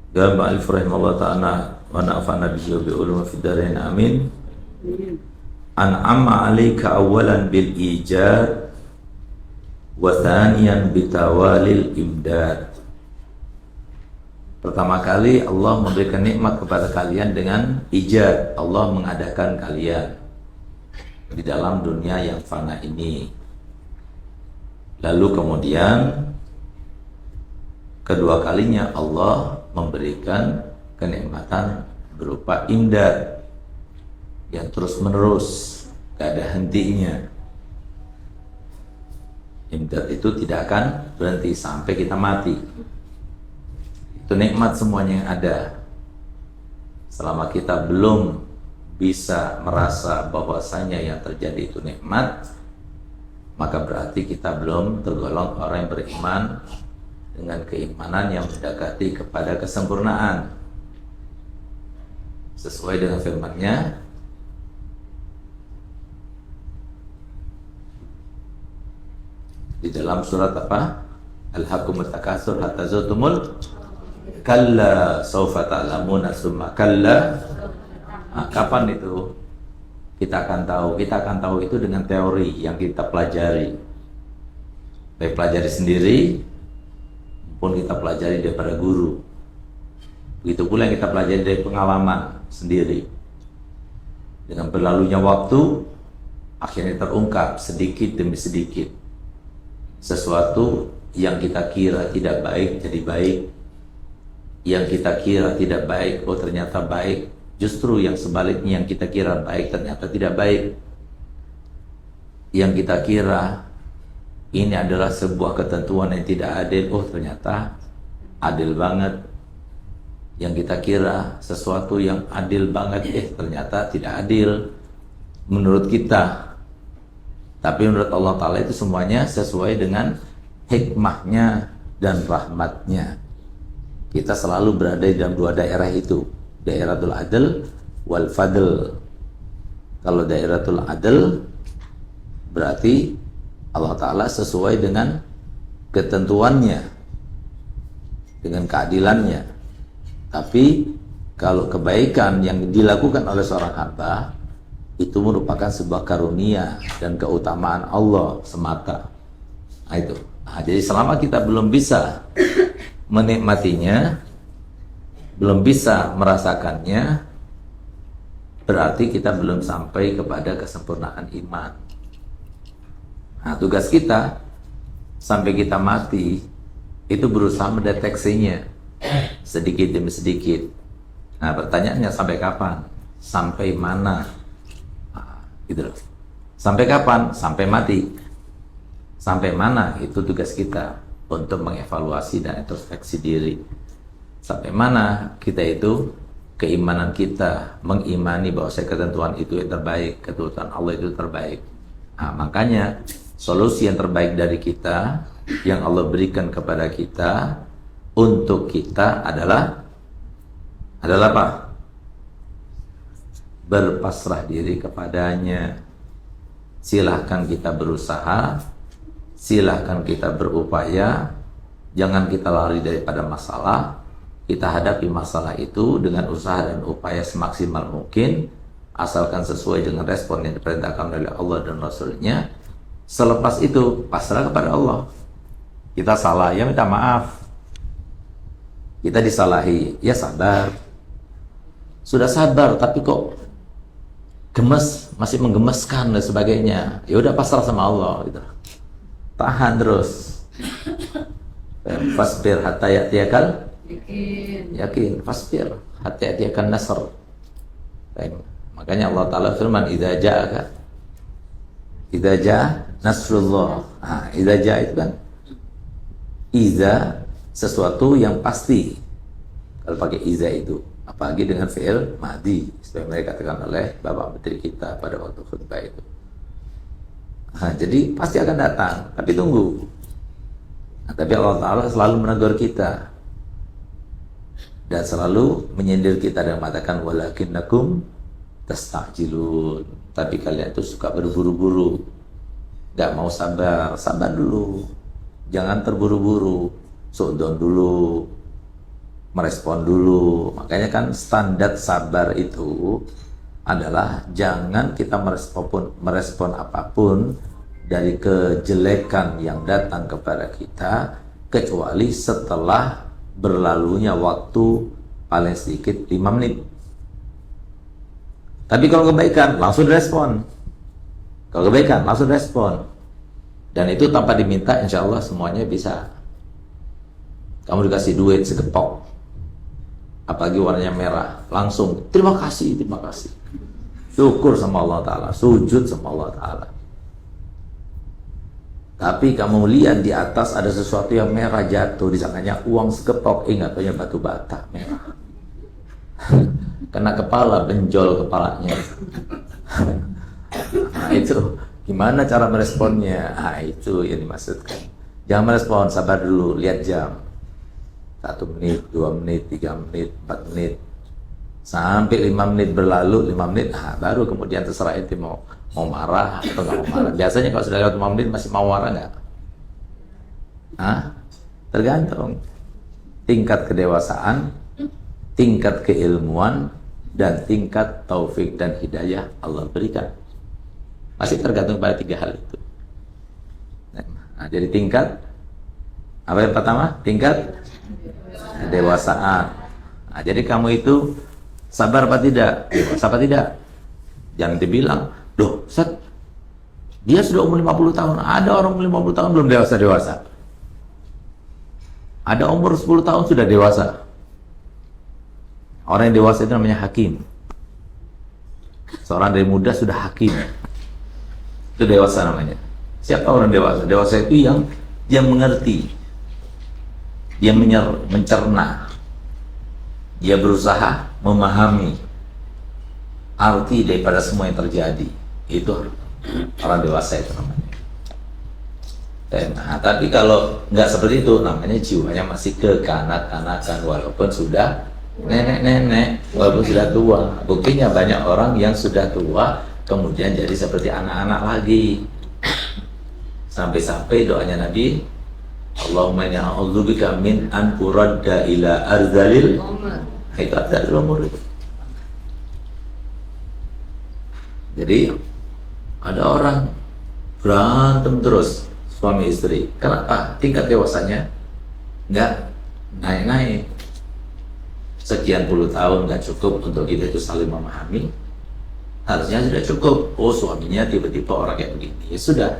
Qala ma'alif rahimahullah ta'ala wa na'afana bihi wa bi ulumi fid dharain amin. An'ama 'alaika awwalan bil ijad wa thaniyan bitawalil imdad. Pertama kali Allah memberikan nikmat kepada kalian dengan ijad. Allah mengadakan kalian di dalam dunia yang fana ini. Lalu kemudian kedua kalinya Allah memberikan kenikmatan berupa imdad yang terus menerus, gak ada hentinya. Imdad itu tidak akan berhenti sampai kita mati. Itu nikmat semuanya yang ada. Selama kita belum bisa merasa bahwasanya yang terjadi itu nikmat, maka berarti kita belum tergolong orang yang beriman dengan keimanan yang mendekati kepada kesempurnaan. Sesuai dengan firman-Nya, di dalam surat apa? Alhaakumut takatsur hatta zurtumul kalla saufa ta'lamuna tsumma kalla. Kapan itu kita akan tahu? Kita akan tahu itu dengan teori yang kita pelajari. Baik pelajari sendiri pun kita pelajari daripada guru. Begitu pula yang kita pelajari dari pengalaman sendiri. Dengan berlalunya waktu, akhirnya terungkap sedikit demi sedikit. Sesuatu yang kita kira tidak baik jadi baik. Yang kita kira tidak baik, oh ternyata baik. Justru yang sebaliknya, yang kita kira baik ternyata tidak baik. Yang kita kira ini adalah sebuah ketentuan yang tidak adil, oh ternyata adil banget. Yang kita kira sesuatu yang adil banget, ternyata tidak adil menurut kita. Tapi menurut Allah Ta'ala itu semuanya sesuai dengan hikmahnya dan rahmatnya. Kita selalu berada di dalam dua daerah itu, daeratul adl wal fadl. Kalau daeratul adl berarti Allah Ta'ala sesuai dengan ketentuannya, dengan keadilannya. Tapi kalau kebaikan yang dilakukan oleh seorang hamba itu merupakan sebuah karunia dan keutamaan Allah semata. Nah, itu. Jadi selama kita belum bisa menikmatinya, belum bisa merasakannya, berarti kita belum sampai kepada kesempurnaan iman. Nah, tugas kita sampai kita mati itu berusaha mendeteksinya sedikit demi sedikit. Nah, pertanyaannya sampai kapan? Sampai mana? Nah, gitu loh. Sampai kapan? Sampai mati. Sampai mana? Itu tugas kita untuk mengevaluasi dan introspeksi diri. Sampai mana kita itu, keimanan kita mengimani bahwa ketentuan itu yang terbaik, ketentuan Allah itu terbaik. Nah, makanya solusi yang terbaik dari kita, yang Allah berikan kepada kita, untuk kita adalah apa? Berpasrah diri kepadanya. Silahkan kita berusaha, silahkan kita berupaya, jangan kita lari daripada masalah. Kita hadapi masalah itu dengan usaha dan upaya semaksimal mungkin, asalkan sesuai dengan respon yang diperintahkan oleh Allah dan Rasul-Nya. Selepas itu pasrah kepada Allah. Kita salah, ya minta maaf. Kita disalahi, ya sabar. Sudah sabar tapi kok gemes, masih menggemeskan dan sebagainya. Ya udah pasrah sama Allah gitu. Tahan terus. Fasbir hatta ya'tiyakal yakin. Fasbir hatta ya'tiyakan nasr. Makanya Allah Ta'ala firman, idza ja'a nasrullah. Nah, idza ja'a itu kan idza, sesuatu yang pasti. Kalau pakai iza itu, apalagi dengan fi'il madhi, seperti mereka katakan oleh Bapak Menteri kita pada waktu khutbah itu. Nah, jadi pasti akan datang, tapi tunggu. Nah, tapi Allah Ta'ala selalu menegur kita dan selalu menyindir kita dan mengatakan walakinnakum tasta'jilun. Tapi kalian itu suka berburu-buru, gak mau sabar. Sabar dulu, jangan terburu-buru. Su'don dulu. merespon dulu. Makanya kan standar sabar itu adalah jangan kita merespon apapun dari kejelekan yang datang kepada kita kecuali setelah berlalunya waktu paling sedikit 5 menit. Tapi kalau kebaikan langsung direspon. Kalau kebaikan langsung respon. Dan itu tanpa diminta, insya Allah semuanya bisa. Kamu dikasih duit segepok, apalagi warnanya merah, langsung terima kasih, terima kasih. Syukur sama Allah Ta'ala, sujud sama Allah Ta'ala. Tapi kamu lihat di atas ada sesuatu yang merah jatuh, disangkanya uang segepok, ingat punya batu bata merah. Kena kepala, benjol kepalanya. Nah itu, gimana cara meresponnya? Nah itu yang dimaksudkan. Jangan merespon, sabar dulu, lihat jam. 1 menit, 2 menit, 3 menit, 4 menit. Sampai 5 menit berlalu, 5 menit, baru kemudian terserah itu mau marah atau nggak mau marah. Biasanya kalau sudah lewat 5 menit masih mau marah nggak? Tergantung tingkat kedewasaan, tingkat keilmuan, dan tingkat taufik dan hidayah Allah berikan. Masih tergantung pada 3 hal itu. Nah, jadi tingkat apa yang pertama? Tingkat kedewasaan. Nah, jadi kamu itu sabar apa tidak? Dewasa apa tidak? Jangan dibilang, "Duh, Ustaz, dia sudah umur 50 tahun. Ada orang umur 50 tahun belum dewasa-dewasa. Ada umur 10 tahun sudah dewasa." Orang yang dewasa itu namanya hakim. Seorang dari muda sudah hakim. Itu dewasa namanya. Siapa orang dewasa? Dewasa itu yang mengerti. Dia mencerna. Dia berusaha memahami arti daripada semua yang terjadi. Itu orang dewasa itu namanya. Nah, tapi kalau nggak seperti itu, namanya jiwanya masih kekanak-kanakan walaupun sudah nenek-nenek, walaupun sudah tua. Buktinya banyak orang yang sudah tua kemudian jadi seperti anak-anak lagi. Sampai-sampai doanya Nabi, Allahumma inni a'udzubika min an uradda ila arzalil itu adzalil umur itu. Jadi ada orang berantem terus suami istri. Kenapa? Tingkat dewasanya nggak naik-naik. Sekian puluh tahun nggak cukup untuk kita itu saling memahami. Harusnya sudah cukup. Oh, suaminya tiba-tiba orang kayak begini. Ya sudah,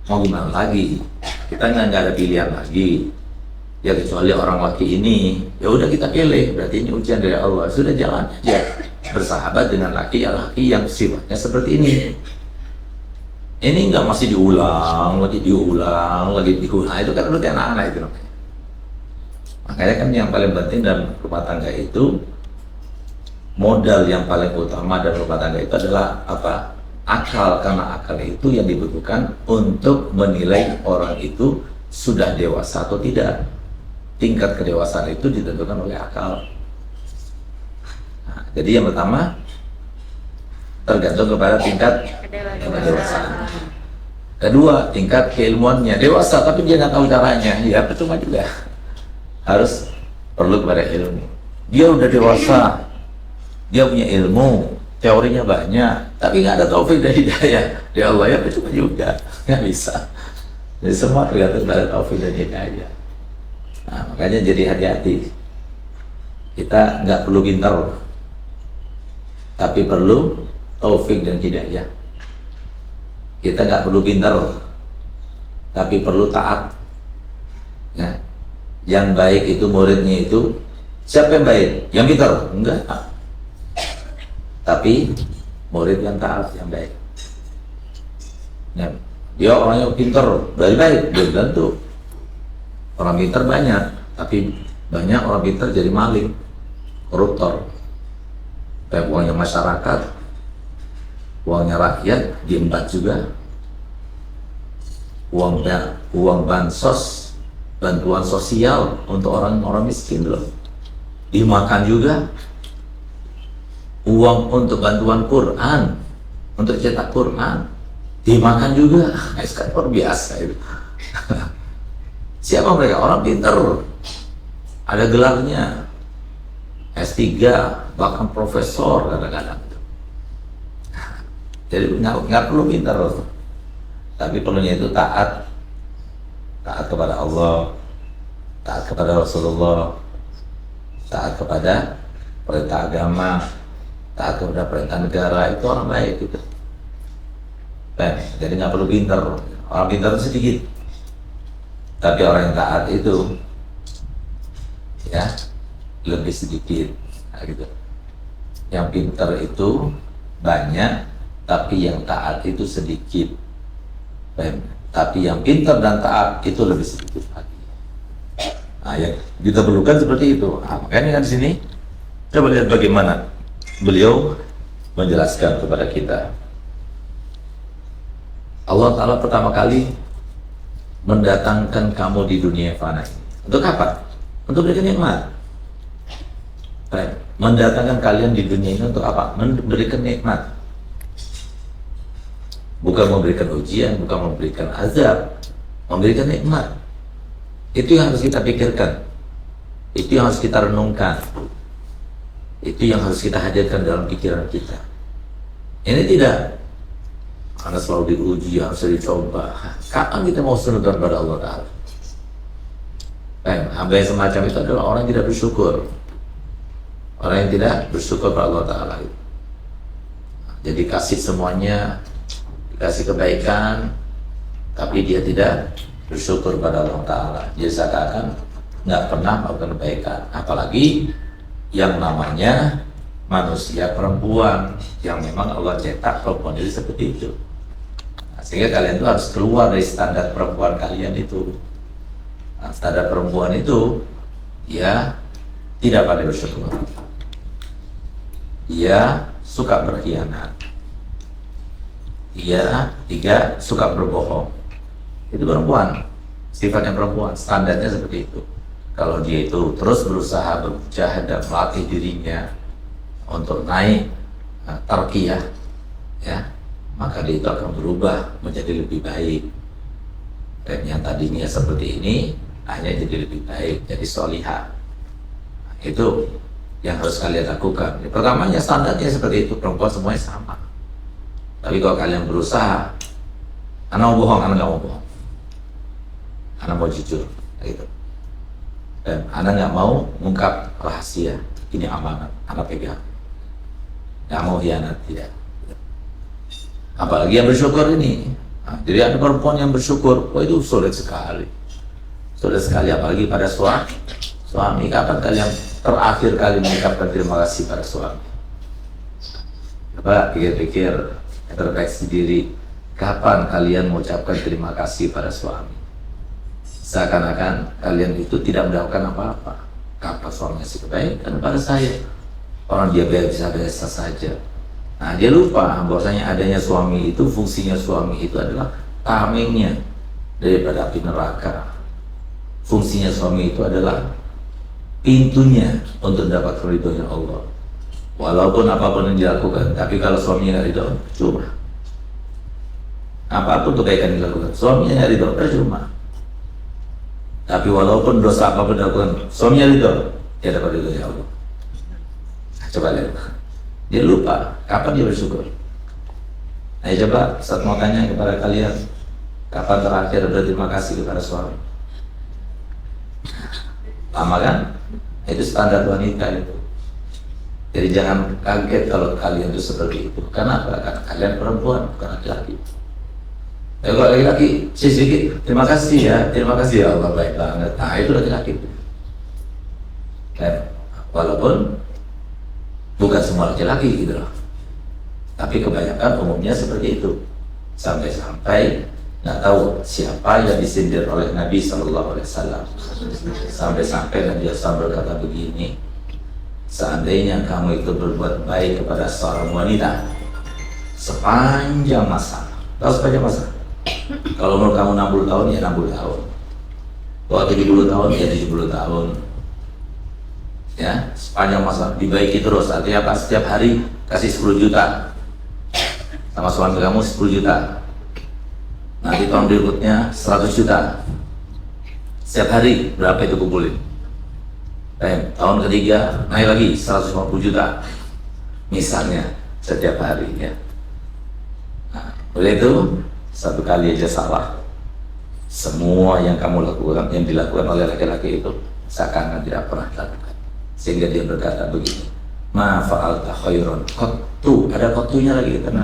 mau gimana lagi? Kita nggak ada pilihan lagi. Ya kecuali orang laki ini, ya udah kita pilih. Berarti ini ujian dari Allah. Sudah jalan aja bersahabat dengan laki-laki yang sifatnya seperti ini. Ini nggak masih diulang lagi. Itu kan udah anak-anak itu namanya. Makanya kan yang paling penting dalam rumah tangga itu, modal yang paling utama dalam rumah tangga itu adalah apa? Akal. Karena akal itu yang dibutuhkan untuk menilai orang itu sudah dewasa atau tidak. Tingkat kedewasaan itu ditentukan oleh akal. Nah, jadi yang pertama tergantung kepada tingkat kedewasaan. Kedua, tingkat keilmuannya. Dewasa tapi dia nggak tahu caranya, ya percuma juga. Harus perlu kepada ilmu. Dia udah dewasa, dia punya ilmu, teorinya banyak, tapi nggak ada taufik dan hidayah. Ya Allah, ya percuma juga, nggak bisa. Jadi semua tergantung pada taufik dan hidayah. Nah, makanya jadi hati-hati. Kita nggak perlu pintar, tapi perlu taufik dan hidayah. Kita nggak perlu pintar, tapi perlu taat. Nah, yang baik itu muridnya itu siapa yang baik? Yang pintar? Enggak. Tapi murid yang taat, yang baik. Nah, dia orangnya pintar, dari baik, belum tentu. Orang pintar banyak, tapi banyak orang pintar jadi maling, koruptor. Kayak uangnya masyarakat, uangnya rakyat diembat juga. Uang bansos, bantuan sosial untuk orang-orang miskin loh, dimakan juga. Uang untuk bantuan Quran, untuk cetak Quran, dimakan juga. Itu luar biasa itu. Siapa mereka? Orang pintar, ada gelarnya, S3, bahkan profesor kadang-kadang. Jadi nggak perlu pintar loh. Tapi perlunya itu taat kepada Allah, taat kepada Rasulullah, taat kepada perintah agama, taat kepada perintah negara. Itu orang baik gitu. Jadi nggak perlu pintar. Orang pintar itu sedikit, tapi orang yang taat itu ya lebih sedikit. Nah, gitu. Yang pintar itu banyak, tapi yang taat itu sedikit. Tapi yang pintar dan taat itu lebih sedikit lagi. Nah, yang kita perlukan seperti itu. Nah, makanya kan di sini coba lihat bagaimana beliau menjelaskan kepada kita. Allah Ta'ala pertama kali mendatangkan kamu di dunia fana ini. Untuk apa? Untuk berikan nikmat. Mendatangkan kalian di dunia ini untuk apa? Memberikan nikmat. Bukan memberikan ujian, bukan memberikan azab, memberikan nikmat. Itu yang harus kita pikirkan. Itu yang harus kita renungkan. Itu yang harus kita hadirkan dalam pikiran kita. Ini tidak. Karena selalu diuji, harus dicoba. Kapan kita mau sunudkan pada Allah Ta'ala? Hamba yang semacam itu adalah orang yang tidak bersyukur. Orang yang tidak bersyukur pada Allah Ta'ala. Jadi kasih semuanya, dikasih kebaikan, tapi dia tidak bersyukur pada Allah Ta'ala. Jadi seakan-akan nggak pernah melakukan kebaikan. Apalagi yang namanya manusia perempuan, yang memang Allah cetak perempuan itu seperti itu. Sehingga kalian itu harus keluar dari standar perempuan kalian itu. Nah, standar perempuan itu ya tidak pandai bersyukur. Dia suka berkhianat. Dia suka berbohong. Itu perempuan. Sifatnya perempuan, standarnya seperti itu. Kalau dia itu terus berusaha berjahad dan melatih dirinya untuk naik tarqiyah, ya, maka dia itu akan berubah menjadi lebih baik. Dan yang tadinya seperti ini hanya jadi lebih baik, jadi solihah. Nah, itu yang harus kalian lakukan. Pertamanya standarnya seperti itu, perempuan semuanya sama. Tapi kalau kalian berusaha, anak mau bohong, anak nggak mau bohong, anak mau jujur, gitu. Dan anak nggak mau mengungkap rahasia, ini amanat, anak pegang. Nggak mau hianat, tidak. Apalagi yang bersyukur ini. Nah, jadi ada perempuan yang bersyukur, oh itu sulit sekali. Sulit sekali, apalagi pada suami. Kapan kalian terakhir kali mengucapkan terima kasih pada suami? Coba pikir-pikir, introspeksi diri. Kapan kalian mengucapkan terima kasih pada suami? Seakan-akan kalian itu tidak mendapatkan apa-apa. Kapan suami ngasih kebaikan pada saya? Orang dia biasa-biasa saja. Nah, dia lupa bahwasanya adanya suami itu, fungsinya suami itu adalah tamengnya daripada api neraka. Fungsinya suami itu adalah pintunya untuk dapat ridhonya Allah. Walaupun apapun yang dilakukan, tapi kalau suaminya nggak ridho, cuma. Apapun kebaikan yang dilakukan, suaminya nggak ridho, percuma. Tapi walaupun dosa apapun dilakukan, suaminya ridho, dia dapat ridhonya Allah. Coba lihat. Dia lupa kapan dia bersyukur. Nah, coba saat mau tanya kepada kalian, kapan terakhir berterima kasih kepada suami? Lama kan? Itu standar wanita itu. Jadi jangan kaget kalau kalian itu seperti itu. Kenapa? Karena kalian perempuan, bukan laki-laki. Kalau laki-laki, sedikit, terima kasih ya Allah, baik banget. Nah, itu laki-laki. Dan walaupun bukan semua laki-laki gitu loh, tapi kebanyakan umumnya seperti itu. Sampai-sampai nggak tahu siapa yang disindir oleh Nabi Sallallahu Alaihi Wasallam. Sampai-sampai Nabi SAW berkata begini, seandainya kamu itu berbuat baik kepada seorang wanita sepanjang masa, tahu sepanjang masa? Kalau umur kamu 60 tahun ya 60 tahun, kalau 70 tahun ya 70 tahun. Ya, sepanjang masa dibaiki terus. Artinya apa? Setiap hari kasih 10 juta sama suami kamu, 10 juta. Nanti tahun berikutnya 100 juta. Setiap hari berapa itu kumpulin? Tahun ketiga naik lagi 150 juta misalnya setiap hari ya. Nah, oleh itu satu kali aja salah, semua yang kamu lakukan, yang dilakukan oleh laki-laki itu seakan tidak pernah dilakukan, sehingga dia berkata begini, ma fa'alta khairan qattu, ada qattunya lagi karena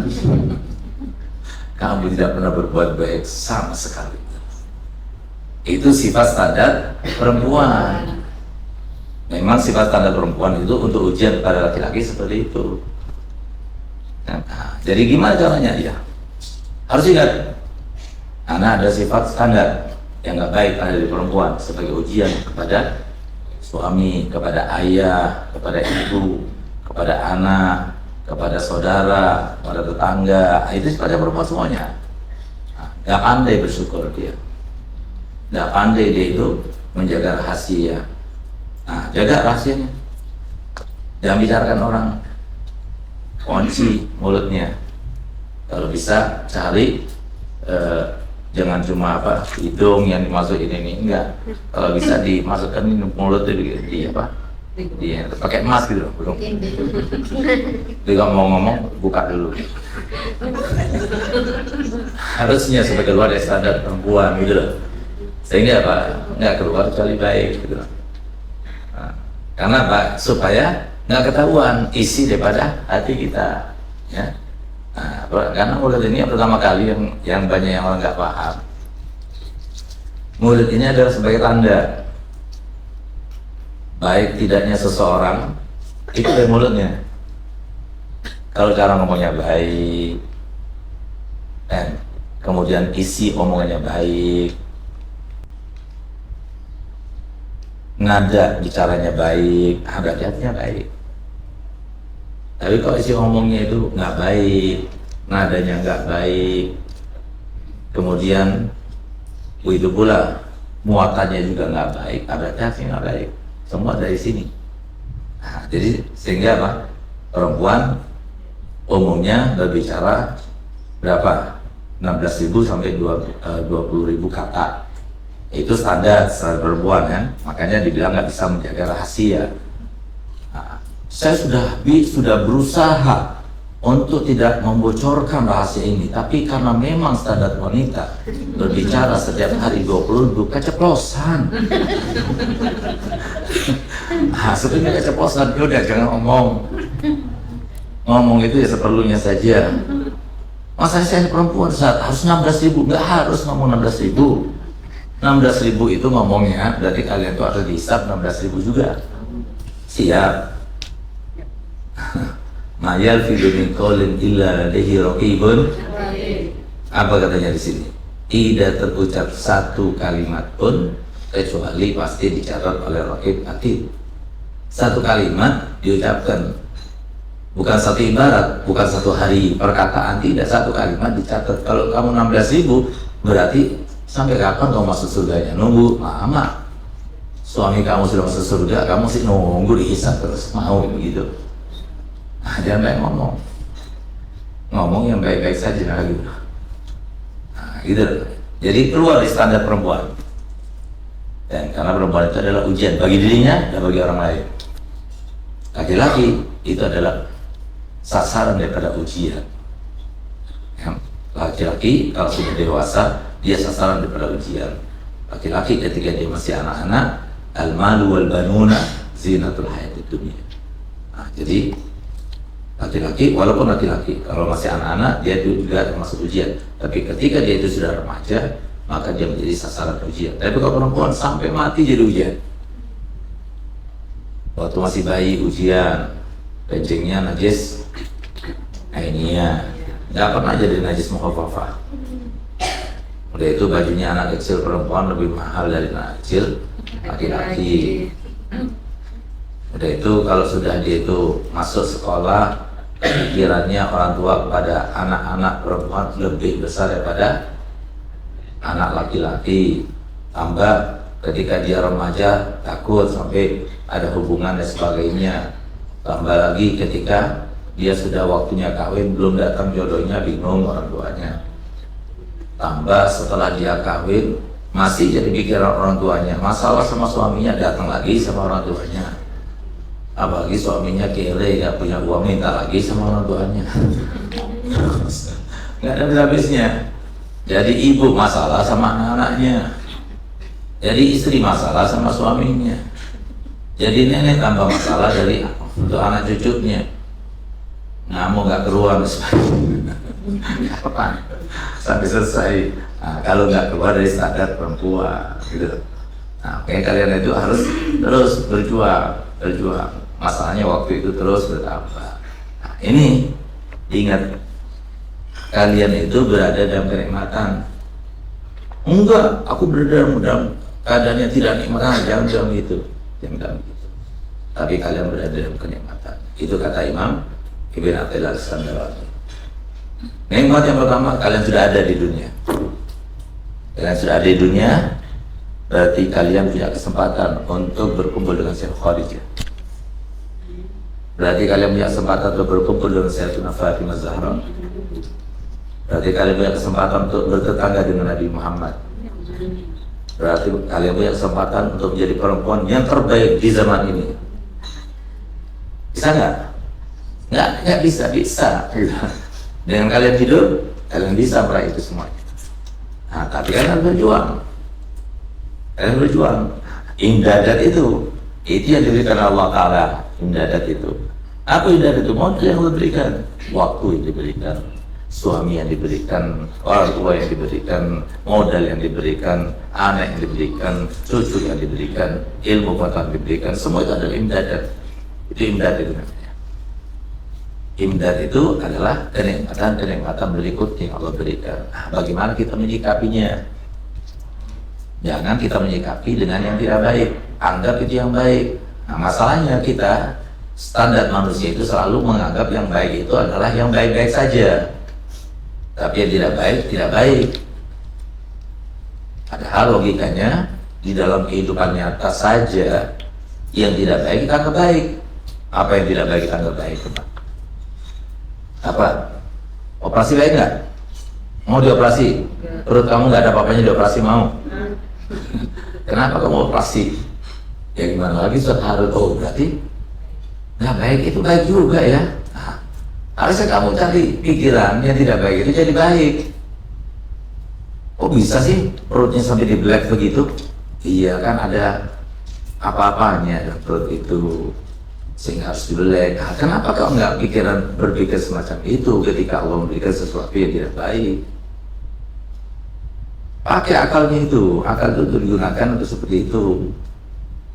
kamu tidak pernah berbuat baik sama sekali. Itu sifat standar perempuan. Memang sifat standar perempuan itu untuk ujian pada laki-laki seperti itu. Nah, jadi gimana caranya dia? Harus ingat, karena ada sifat standar yang nggak baik ada di perempuan sebagai ujian kepada suami, kepada ayah, kepada ibu, kepada anak, kepada saudara, kepada tetangga. Itu kepada perempuan semuanya. Nggak pandai bersyukur dia, nggak pandai dia itu menjaga rahasia. Nah, jaga rahasianya, jangan bicarakan orang, kunci mulutnya. Kalau bisa cari jangan cuma hidung yang dimasukin ini, enggak. Kalau bisa dimasukkan ini mulut itu di pakai emas gitu loh, belum. Jadi kalau mau ngomong buka dulu. Harusnya sebagai keluar dari standar perempuan gitu loh. Sehingga nggak keluar kecuali baik gitu loh. Nah, karena supaya nggak ketahuan isi daripada hati kita, ya. Nah, karena mulut ini pertama kali yang banyak yang orang nggak paham. Mulut ini adalah sebagai tanda baik tidaknya seseorang itu dari mulutnya. Kalau cara ngomongnya baik, dan kemudian isi omongannya baik, nada bicaranya baik, berarti hatinya baik. Tapi kalau isi ngomongnya itu nggak baik, nadanya nggak baik, kemudian begitu pula muatannya juga nggak baik, berarti hatinya nggak baik. Semua dari sini. Nah, jadi sehingga perempuan umumnya berbicara berapa? 16.000 sampai 20.000 kata. Itu standar perempuan kan, makanya dibilang nggak bisa menjaga rahasia. Nah, saya sudah berusaha untuk tidak membocorkan rahasia ini, tapi karena memang standar wanita berbicara setiap hari 20.000 keceplosan. Nah, sebenarnya keceplosan, udah jangan ngomong itu ya seperlunya saja. Masa saya perempuan harus 16.000? Nggak harus ngomong 16.000. 16.000 itu ngomongnya berarti kalian tuh harus dihisap 16.000 juga. Siap. Ma yalfidu min qawlin illa ladaihi raqibun. Apa katanya di sini? Tidak terucap satu kalimat pun kecuali pasti dicatat oleh raqib atid. Satu kalimat diucapkan, bukan satu ibarat, bukan satu hari perkataan, tidak, satu kalimat dicatat. Kalau kamu 16.000 berarti sampai kapan kamu masuk surganya? Nunggu lama. Suami kamu sudah masuk surga, kamu sih nunggu dihisap terus, mau begitu? Nah, jangan banyak ngomong yang baik-baik saja gitu. Nah, gitu. Jadi keluar dari standar perempuan. Dan karena perempuan itu adalah ujian bagi dirinya dan bagi orang lain. Laki-laki itu adalah sasaran daripada ujian. Laki-laki kalau sudah dewasa dia sasaran daripada ujian. Laki-laki ketika dia masih anak-anak, al-malu wal banuna zinatul hayatid dunya. Nah, jadi laki-laki, walaupun laki-laki kalau masih anak-anak dia juga termasuk ujian. Tapi ketika dia itu sudah remaja, maka dia menjadi sasaran ujian. Tapi kalau perempuan sampai mati jadi ujian. Waktu masih bayi ujian, kencingnya najis, airnya nggak pernah jadi najis mukhafafah. Udah itu bajunya anak kecil perempuan lebih mahal dari anak kecil laki-laki. Udah itu kalau sudah dia itu masuk sekolah, pikirannya orang tua kepada anak-anak perempuan lebih besar daripada anak laki-laki. Tambah ketika dia remaja takut sampai ada hubungan dan sebagainya. Tambah lagi ketika dia sudah waktunya kawin belum datang jodohnya, bingung orang tuanya. Tambah setelah dia kawin masih jadi pikiran orang tuanya. Masalah sama suaminya datang lagi sama orang tuanya. Apalagi suaminya kere, gak punya uang, minta lagi sama orang tuanya. Nggak ada habisnya. Jadi ibu masalah sama anak-anaknya. Jadi istri masalah sama suaminya. Jadi nenek tambah masalah dari untuk anak cucunya. Ngamuk nggak keluar kapan sampai selesai. Nah, kalau nggak keluar dari standar perempuan gitu. Nah, makanya kalian itu harus terus berjuang. Masalahnya waktu itu terus bertambah. Nah, ini ingat, kalian itu berada dalam kenikmatan. Enggak, aku berada dalam keadaan yang tidak nikmat. Jangan bilang gitu. Tapi kalian berada dalam kenikmatan. Itu kata Imam Ibn Athaillah Al-Iskandaraani. Nikmat yang pertama, kalian sudah ada di dunia. Kalian sudah ada di dunia, berarti kalian punya kesempatan untuk berkumpul dengan Syekh Khadijah. Berarti kalian punya kesempatan untuk berkumpul dengan Sayyidatuna Fatimah Zahra. Berarti kalian punya kesempatan untuk bertetangga dengan Nabi Muhammad. Berarti kalian punya kesempatan untuk menjadi perempuan yang terbaik di zaman ini. Bisa nggak? Nggak bisa. Dengan kalian hidup, kalian bisa meraih itu semuanya. Nah, tapi kalian berjuang. Imdadat itu yang diberikan Allah Ta'ala. Imdadat itu. Apa imdadat itu? Modal yang diberikan, waktu yang diberikan, suami yang diberikan, orang tua yang diberikan, modal yang diberikan, anak yang diberikan, cucu yang diberikan, ilmu pengetahuan diberikan. Semua itu adalah imdadat. Itu imdadat itu namanya. Imdad itu adalah kenikmatan berikutnya yang Allah berikan. Nah, bagaimana kita menyikapinya? Jangan kita menyikapi dengan yang tidak baik. Anggap itu yang baik. Nah, masalahnya kita, standar manusia itu selalu menganggap yang baik itu adalah yang baik-baik saja. Tapi yang tidak baik. Padahal logikanya, di dalam kehidupan nyata saja, yang tidak baik kita anggap baik. Apa yang tidak baik kita anggap baik? Apa? Operasi baik nggak? Mau dioperasi? Perut kamu nggak ada apa-apanya dioperasi, mau? Kenapa kamu operasi? Ya gimana lagi, harus, berarti nggak baik, itu baik juga ya. Nah, harusnya kamu cari pikiran yang tidak baik itu jadi baik. Kok bisa sih perutnya sampai di black begitu? Iya kan ada apa-apanya dalam perut itu, sehingga harus dibelek. Nah, kenapa kau nggak berpikir semacam itu ketika Allah memberikan sesuatu yang tidak baik? Pakai akalnya itu, akal itu digunakan untuk seperti itu.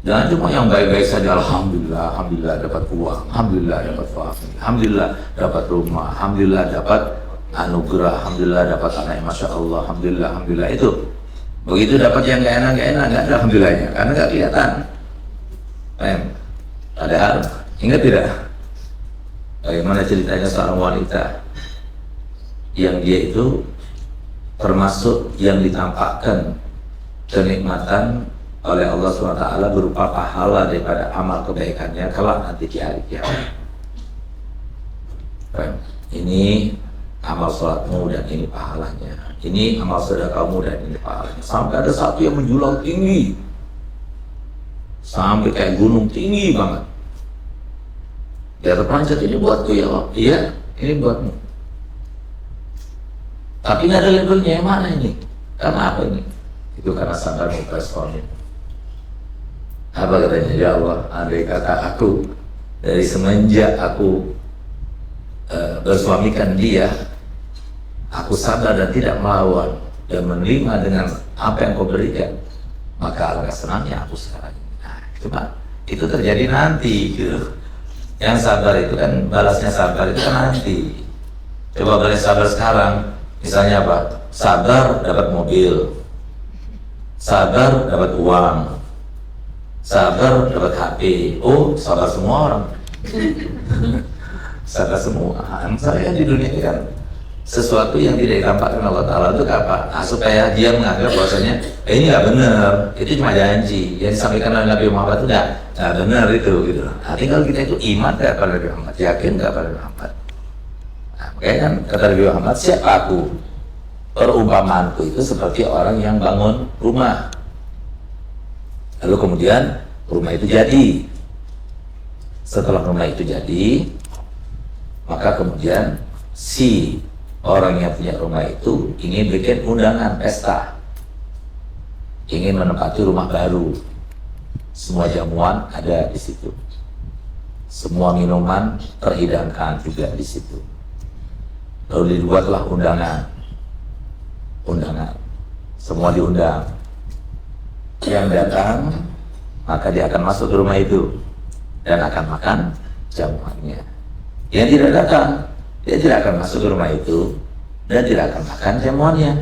Jangan cuma yang baik-baik saja. Alhamdulillah dapat uang, alhamdulillah dapat suami, alhamdulillah dapat rumah, alhamdulillah dapat anugerah, alhamdulillah dapat anak, masya Allah, alhamdulillah itu. Begitu dapat yang nggak enak, nggak ada alhamdulillahnya, karena nggak kelihatan. Padahal, ingat tidak? Bagaimana ceritanya seorang wanita yang dia itu termasuk yang ditampakkan kenikmatan oleh Allah SWT berupa pahala daripada amal kebaikannya kalau nanti di hari kiamat. Ini amal sholatmu dan ini pahalanya. Ini amal sedekahmu dan ini pahalanya. Sampai ada satu yang menjulang tinggi, sampai kayak gunung tinggi banget. Dia terpanjat, ini buatku ya Allah. Iya, ini buatmu. Tapi nggak ada labelnya, yang mana ini? Karena apa ini? Itu karena sabar memperespon. Apa katanya? Ya Allah, andai kata aku dari semenjak aku bersuamikan dia, aku sabar dan tidak melawan dan menerima dengan apa yang kau berikan, maka alangkah senangnya aku sekarang. Nah, itu Pak, itu terjadi nanti gitu. Yang sabar itu kan, balasnya sabar itu kan nanti. Coba kalian sabar sekarang, misalnya apa? Sabar dapat mobil, sabar dapat uang, sabar dapat HP. Oh, sabar semua orang. Sabar semua. Saya di dunia ini kan sesuatu yang tidak ditampakkan Allah Ta'ala itu apa? Nah, supaya dia menganggap bahwasanya ini nggak benar, itu cuma janji yang disampaikan oleh Nabi Muhammad itu nggak benar itu gitu. Nah, tinggal kita itu iman nggak pada Nabi Muhammad, yakin nggak pada Nabi Muhammad. Nah, makanya kan kata Nabi Muhammad, siapa aku? Perumpamaanku itu seperti orang yang bangun rumah, lalu kemudian rumah itu jadi. Setelah rumah itu jadi, maka kemudian si orang yang punya rumah itu ingin bikin undangan pesta, ingin menempati rumah baru. Semua jamuan ada di situ, semua minuman terhidangkan juga di situ. Lalu dibuatlah undangan, semua diundang. Yang datang maka dia akan masuk ke rumah itu dan akan makan jamuannya. Yang tidak datang, dia tidak akan masuk ke rumah itu dan tidak akan makan jamuannya.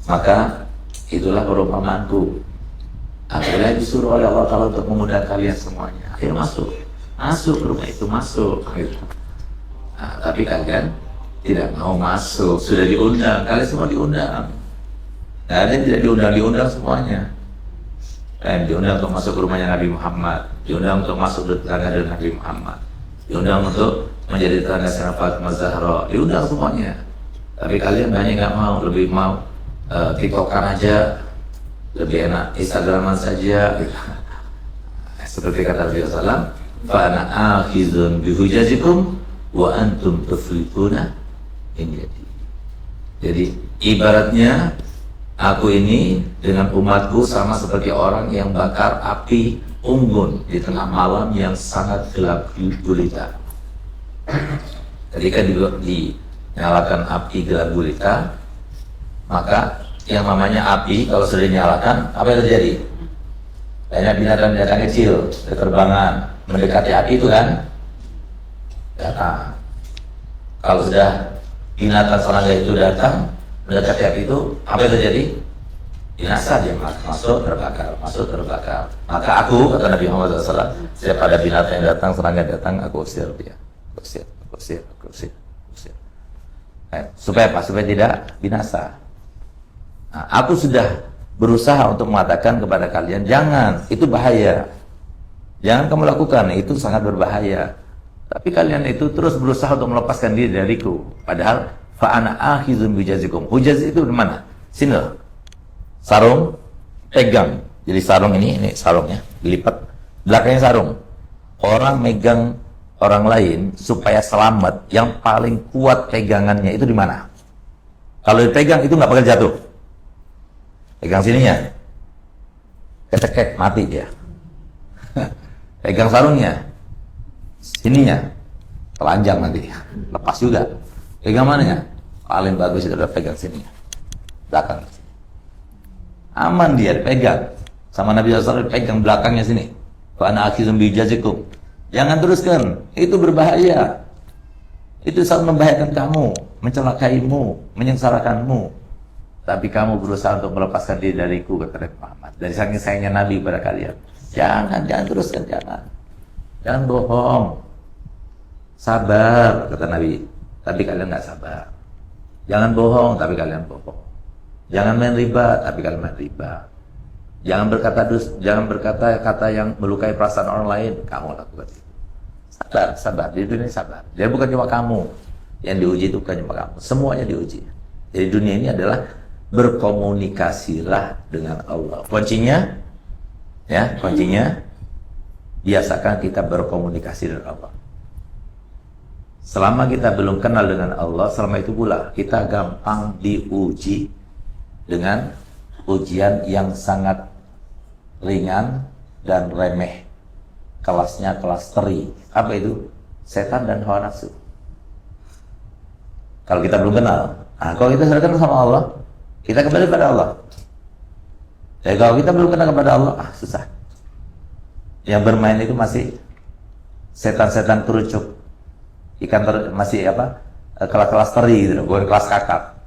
Maka itulah perumpamaanku. Akhirnya disuruh oleh Allah Ta'ala untuk mengundang kalian semuanya. Ayo masuk ke rumah itu, masuk. Nah, tapi kalian tidak mau masuk, sudah diundang, kalian semua diundang. Nah, ada yang tidak diundang semuanya. Diundang untuk masuk ke rumahnya Nabi Muhammad, diundang untuk masuk tetangga dengan Nabi Muhammad, diundang untuk menjadi tetangga Sayyidah Fatimah Zahra, diundang semuanya. Tapi kalian banyak nggak mau, lebih mau TikTokan aja, lebih enak Instagraman saja. Seperti kata Nabi SAW, fa ana akhizun bihujajikum wa antum tuflituna. Jadi ibaratnya aku ini dengan umatku sama seperti orang yang bakar api unggun di tengah malam yang sangat gelap gulita. Ketika dinyalakan api gelap gulita, maka yang namanya api kalau sudah dinyalakan, apa yang terjadi? Banyak binatang-binatang kecil berterbangan mendekati api itu kan, datang. Kalau sudah binatang serangga itu datang mendekati api itu, apa yang terjadi? Binasa, dia masuk terbakar. Maka aku, kata Nabi Muhammad SAW, setiap ada binatang yang datang, serangga datang, aku usir dia. Aku usir. Supaya apa? Supaya tidak binasa. Nah, aku sudah berusaha untuk mengatakan kepada kalian, jangan, itu bahaya. Jangan kamu lakukan, itu sangat berbahaya. Tapi kalian itu terus berusaha untuk melepaskan diri dariku. Padahal fa'ana akhizun bijazikum. Hujaz itu di mana? Sini loh. Sarung, pegang. Jadi sarung ini sarungnya, dilipat. Belakangnya sarung. Orang megang orang lain supaya selamat, yang paling kuat pegangannya itu di mana? Kalau dipegang itu nggak bakal jatuh. Pegang sininya, ketekek, mati dia. Pegang sarungnya, sininya telanjang nanti, lepas juga. Pegang mananya? Paling bagus itu udah pegang sininya, belakang. Aman dia, pegang. Sama Nabi SAW pegang belakangnya sini. Fa ana akhizun bijazikum. Jangan teruskan, itu berbahaya. Itu sangat membahayakan kamu, mencelakaimu, menyengsarakanmu. Tapi kamu berusaha untuk melepaskan diri dariku, kata Nabi Muhammad. Dari saking sayangnya Nabi pada kalian. Jangan teruskan, jangan bohong. Sabar, kata Nabi. Tapi kalian nggak sabar. Jangan bohong, tapi kalian bohong. Jangan main riba, tapi kalian main riba. Jangan berkata kata yang melukai perasaan orang lain, kamu lakukan itu. Sabar. Di dunia ini sabar. Dia bukan cuma kamu yang diuji, itu bukan cuma kamu. Semuanya diuji. Jadi dunia ini adalah berkomunikasilah dengan Allah. Kuncinya biasakan kita berkomunikasi dengan Allah. Selama kita belum kenal dengan Allah, selama itu pula kita gampang diuji dengan ujian yang sangat ringan dan remeh. Kelasnya kelas teri. Apa itu? Setan dan hawa nafsu. Kalau kita belum kenal. Nah, kalau kita sudah kenal sama Allah, kita kembali pada Allah. Jadi kalau kita belum kenal kepada Allah, susah. Yang bermain itu masih setan-setan kerucuk. Masih kelas-kelas teri gitu, bukan kelas kakap.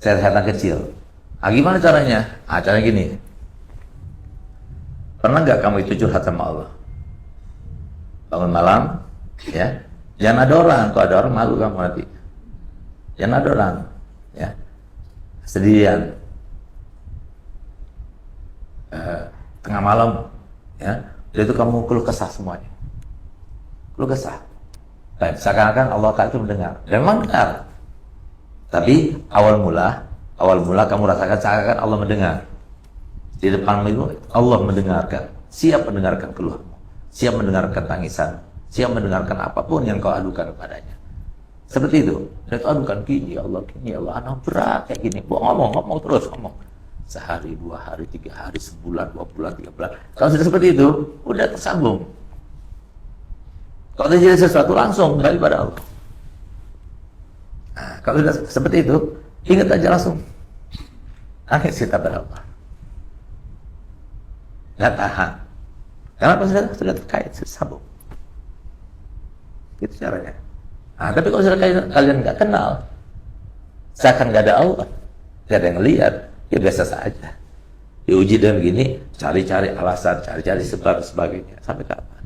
Setan kecil. Gimana caranya? Caranya gini. Pernah nggak kamu itu curhat sama Allah? Bangun malam, ya. Jangan ada orang, kalau ada orang malu kamu nanti. Jangan ada orang, ya. Sendirian. Tengah malam, ya. Itu kamu keluh kesah semuanya. Keluh kesah. Baik, seakan-akan Allah Ta'ala itu mendengar. Dan memang dengar. Tapi awal mula kamu rasakan seakan Allah mendengar. Di depanmu itu Allah mendengarkan. Siap mendengarkan keluhanmu, siap mendengarkan tangisan, siap mendengarkan apapun yang kau adukan kepadanya. Seperti itu. Dan itu adukan gini ya Allah, anak berat kayak gini. Ngomong terus ngomong. Sehari, 2 hari, 3 hari, sebulan, 2 bulan, 3 bulan. Kalau sudah seperti itu, udah tersambung. Kalau terjadi sesuatu langsung kembali pada Allah. Nah, kalau sudah seperti itu, ingat aja langsung. Nangis kita pada Allah. Nggak tahan. Kenapa sudah terkait, sudah sambung. Itu caranya. Nah, tapi kalau sudah kalian nggak kenal, seakan nggak ada Allah, nggak ada yang lihat, ya biasa saja. Diuji dengan begini, cari-cari alasan, cari-cari sebab sebagainya. Sampai kapan?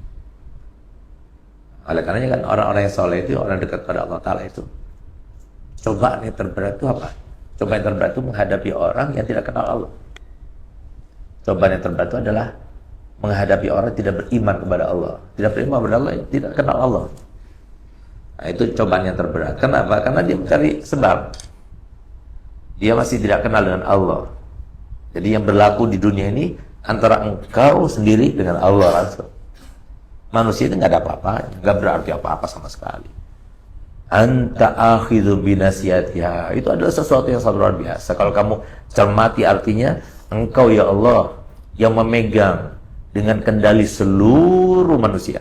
Oleh karenanya kan orang-orang yang soleh itu, orang dekat pada Allah Ta'ala itu, cobaan yang terberat itu apa? Cobaan yang terberat itu menghadapi orang yang tidak kenal Allah. Cobaan yang terberat itu adalah menghadapi orang yang tidak beriman kepada Allah. Tidak beriman kepada Allah, tidak kenal Allah. Nah, itu cobaan yang terberat. Kenapa? Karena dia mencari sebab. Dia masih tidak kenal dengan Allah. Jadi yang berlaku di dunia ini antara engkau sendiri dengan Allah langsung. Manusia itu nggak ada apa-apa, nggak berarti apa-apa sama sekali. Anta akhidhu binasiyatiha. Itu adalah sesuatu yang sangat luar biasa. Kalau kamu cermati artinya, engkau ya Allah yang memegang dengan kendali seluruh manusia.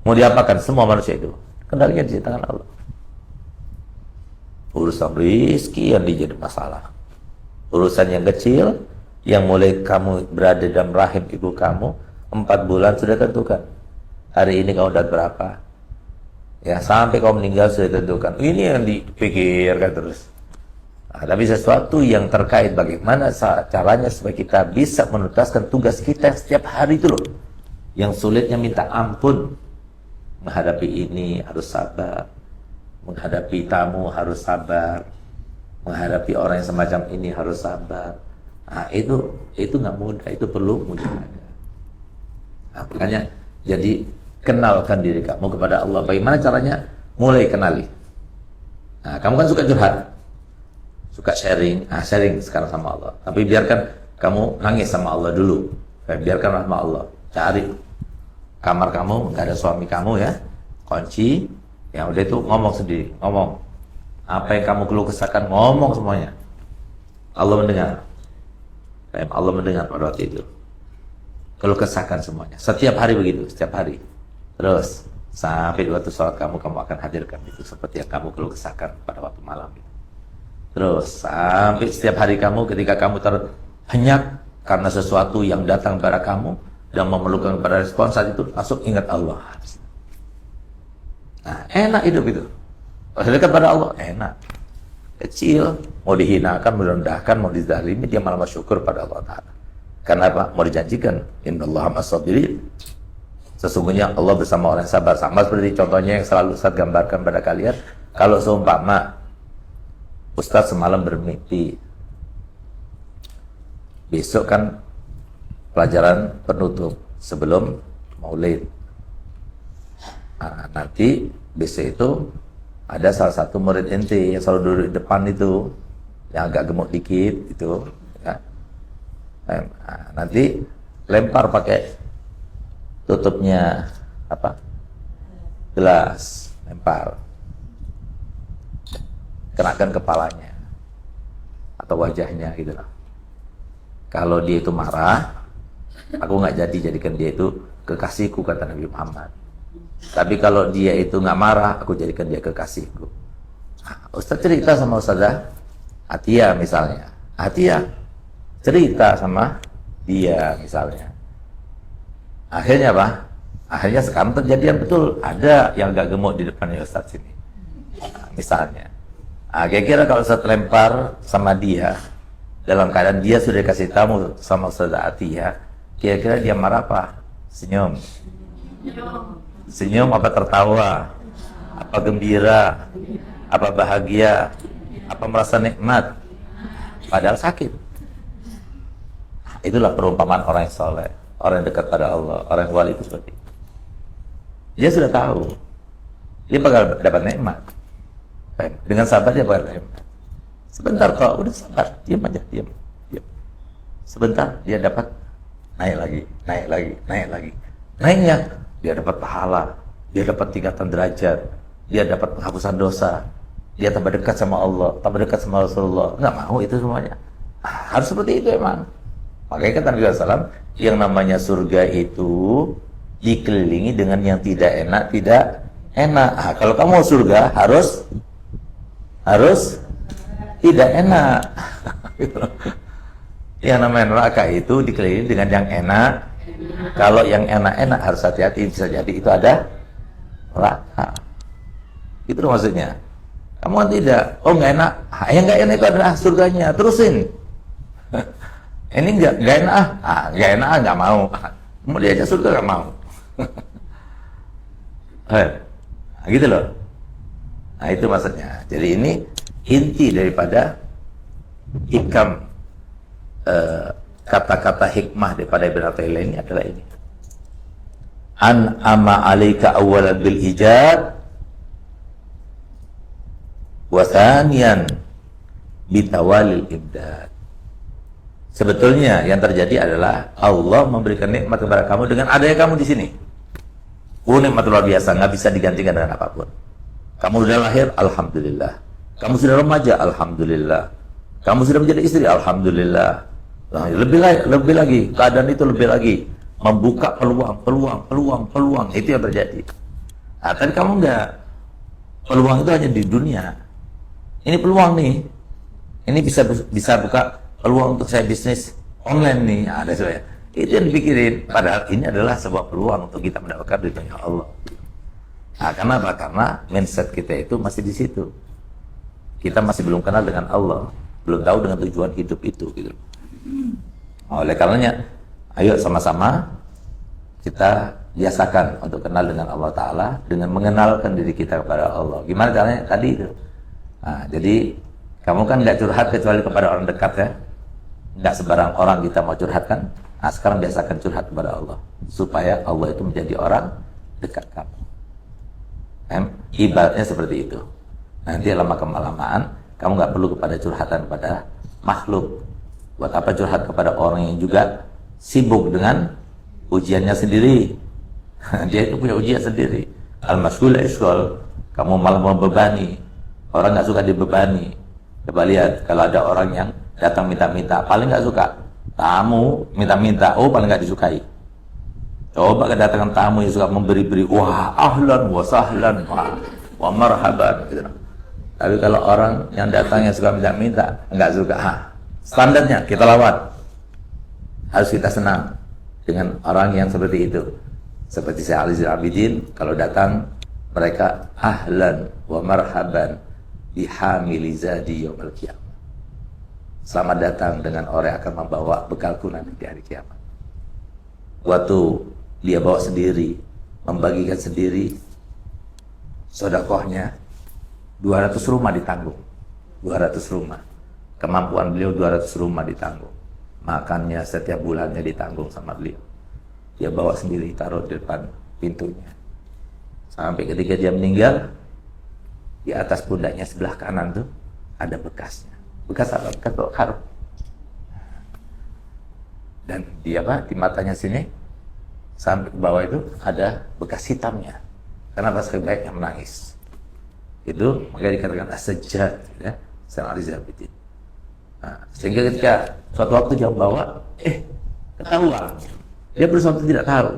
Mau diapakan semua manusia itu? Kendalinya di tangan Allah. Urusan rizki yang dijadi masalah. Urusan yang kecil, yang mulai kamu berada dalam rahim ibu kamu, 4 bulan sudah tentukan. Hari ini kamu dapat berapa? Ya, sampai kau meninggal sudah tentukan. Ini yang dipikirkan terus. Nah, tapi sesuatu yang terkait bagaimana caranya supaya kita bisa menuntaskan tugas kita setiap hari itu loh. Yang sulitnya minta ampun. Menghadapi ini harus sabar. Menghadapi tamu harus sabar. Menghadapi orang yang semacam ini harus sabar. Nah, itu nggak mudah, itu perlu mudah. Nah, makanya jadi kenalkan diri kamu kepada Allah. Bagaimana caranya? Mulai kenali. Nah, kamu kan suka curhat, suka sharing. Nah, sharing sekarang sama Allah. Tapi biarkan kamu nangis sama Allah dulu. Biarkan sama Allah. Cari kamar kamu, nggak ada suami kamu ya, kunci. Ya udah itu ngomong sendiri, ngomong. Apa yang kamu keluh kesahkan, ngomong semuanya. Allah mendengar. Allah mendengar pada waktu itu. Keluh kesahkan semuanya. Setiap hari begitu, setiap hari. Terus sampai waktu sholat kamu akan hadirkan itu seperti yang kamu keluh kesahkan pada waktu malam itu. Terus sampai setiap hari kamu ketika kamu terhenyak karena sesuatu yang datang pada kamu dan memerlukan pada respon saat itu, langsung ingat Allah. Nah, enak hidup itu. Kalau dekat pada Allah, enak. Kecil, mau dihinakan, mau direndahkan, mau dizalimi, dia malah bersyukur pada Allah Ta'ala. Karena apa? Mau dijanjikan, innallaha ma'as-sabirin. Sesungguhnya Allah bersama orang yang sabar. Sama seperti contohnya yang selalu Ustaz gambarkan pada kalian. Kalau seumpama Ustaz semalam bermimpi, besok kan pelajaran penutup sebelum maulid. Nah, nanti besok itu ada salah satu murid ente yang selalu duduk di depan itu, yang agak gemuk dikit itu, ya. Nah, nanti lempar pakai tutupnya apa? Gelas, lempar. Kenakan kepalanya atau wajahnya gitu lah. Kalau dia itu marah, aku nggak jadikan dia itu kekasihku, kata Nabi Muhammad. Tapi kalau dia itu nggak marah, aku jadikan dia kekasihku. Nah, Ustaz cerita sama Ustazah Atia misalnya. Atia cerita sama dia misalnya. Akhirnya apa? Akhirnya sekarang terjadi yang betul. Ada yang agak gemuk di depannya Ustaz sini. Nah, misalnya. Nah, kira-kira kalau Ustaz lempar sama dia, dalam keadaan dia sudah kasih tamu sama Ustazah Atia, kira-kira dia marah apa? Senyum. Senyum apa tertawa? Apa gembira? Apa bahagia? Apa merasa nikmat? Padahal sakit. Itulah perumpamaan orang yang soleh, orang yang dekat pada Allah, orang yang wali itu seperti itu. Dia sudah tahu, dia bakal dapat nikmat. Dengan sabar dia bakal sebentar kok, udah sabar, diam aja, diam. Sebentar dia dapat naik lagi. Naiknya dia dapat pahala, dia dapat tingkatan derajat, dia dapat penghapusan dosa, dia tambah dekat sama Allah, tambah dekat sama Rasulullah. Nggak mau itu semuanya. Harus seperti itu emang. Makanya kata Nabi SAW, yang namanya surga itu dikelilingi dengan yang tidak enak. Kalau kamu mau surga harus tidak enak. Yang namanya neraka itu dikelilingi dengan yang enak. Kalau yang enak-enak harus hati-hati, bisa jadi itu ada neraka. Itu maksudnya. Kamu kan tidak, nggak enak. Yang nggak enak itu adalah surganya. Terusin. Ini nggak enak. Nggak enak, nggak mau. Mau diajak surga nggak mau. Gitu loh. Nah itu maksudnya. Jadi ini inti daripada hikam, kata-kata hikmah daripada Ibn Athaillah ini adalah ini. An'ama 'alaika awwalan bil ijab wa thaniyan bitawalil imdad. Sebetulnya yang terjadi adalah Allah memberikan nikmat kepada kamu dengan adanya kamu di sini. Nikmat luar biasa, nggak bisa digantikan dengan apapun. Kamu sudah lahir, alhamdulillah. Kamu sudah remaja, alhamdulillah. Kamu sudah menjadi istri, alhamdulillah. Nah, lebih lagi, keadaan itu lebih lagi membuka peluang. Itu yang terjadi. Nah, tapi kamu enggak. Peluang itu hanya di dunia. Ini peluang nih. Ini bisa buka peluang untuk saya bisnis online nih. Ada saya. Itu yang dipikirin. Padahal ini adalah sebuah peluang untuk kita mendapatkan ridhonya Allah. Nah, kenapa? Karena mindset kita itu masih di situ. Kita masih belum kenal dengan Allah, belum tahu dengan tujuan hidup itu. Gitu. Oleh karenanya, ayo sama-sama kita biasakan untuk kenal dengan Allah Ta'ala, dengan mengenalkan diri kita kepada Allah. Gimana caranya? Tadi itu. Nah, jadi kamu kan nggak curhat kecuali kepada orang dekat ya. Nggak sebarang orang kita mau curhatkan. Nah, sekarang biasakan curhat kepada Allah, supaya Allah itu menjadi orang dekat kamu. Ibaratnya seperti itu. Nanti lama kelamaan kamu nggak perlu kepada curhatan kepada makhluk. Buat apa curhat kepada orang yang juga sibuk dengan ujiannya sendiri? Dia itu punya ujian sendiri. Al-mashghul ishghal. Kamu malah membebani. Orang nggak suka dibebani. Coba lihat kalau ada orang yang datang minta-minta, paling nggak suka. Tamu minta-minta, paling nggak disukai. Coba kedatangan tamu yang suka memberi-beri, wah ahlan wa sahlan, wah marhaban gitu. Tapi kalau orang yang datang yang suka minta-minta, nggak suka. Standarnya kita lawan. Harus kita senang dengan orang yang seperti itu. Seperti Syekh Ali Zainal Abidin, kalau datang mereka ahlan wa marhaban bihamili zadi yaumil qiyamah. Selamat datang dengan orang yang akan membawa bekalku nanti di hari kiamat. Waktu dia bawa sendiri, membagikan sendiri, sedekahnya 200 rumah ditanggung. 200 rumah. Kemampuan beliau 200 rumah ditanggung. Makannya setiap bulannya ditanggung sama beliau. Dia bawa sendiri, taruh di depan pintunya. Sampai ketika dia meninggal, di atas pundaknya sebelah kanan tuh ada bekasnya. Bekas apa? Bekas harum. Dan dia di matanya sini sampai ke bawah itu ada bekas hitamnya. Kenapa sebaiknya menangis? Itu makanya dikatakan as-sajjad, ya, Syekh Ali Zainal Abidin. Nah, sehingga ketika suatu waktu dia bawa, ketahuan. Dia berusaha untuk tidak tahu.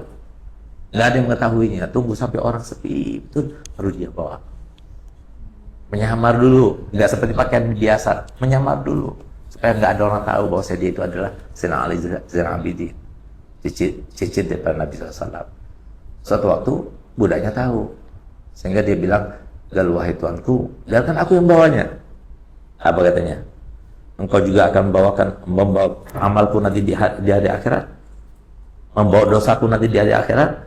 Nggak ada yang mengetahuinya. Tunggu sampai orang sepi, itu baru dia bawa. Menyamar dulu, nggak seperti pakaian biasa. Menyamar dulu, supaya nggak ada orang tahu bahwa dia itu adalah Sayyidina Ali Zainal Abidin, cicit daripada Nabi SAW. Suatu waktu budaknya tahu, sehingga dia bilang, "Gal wahai tuanku, biarkan aku yang bawanya." Apa katanya? Engkau juga akan membawa amalku nanti di hari akhirat, membawa dosaku nanti di hari akhirat.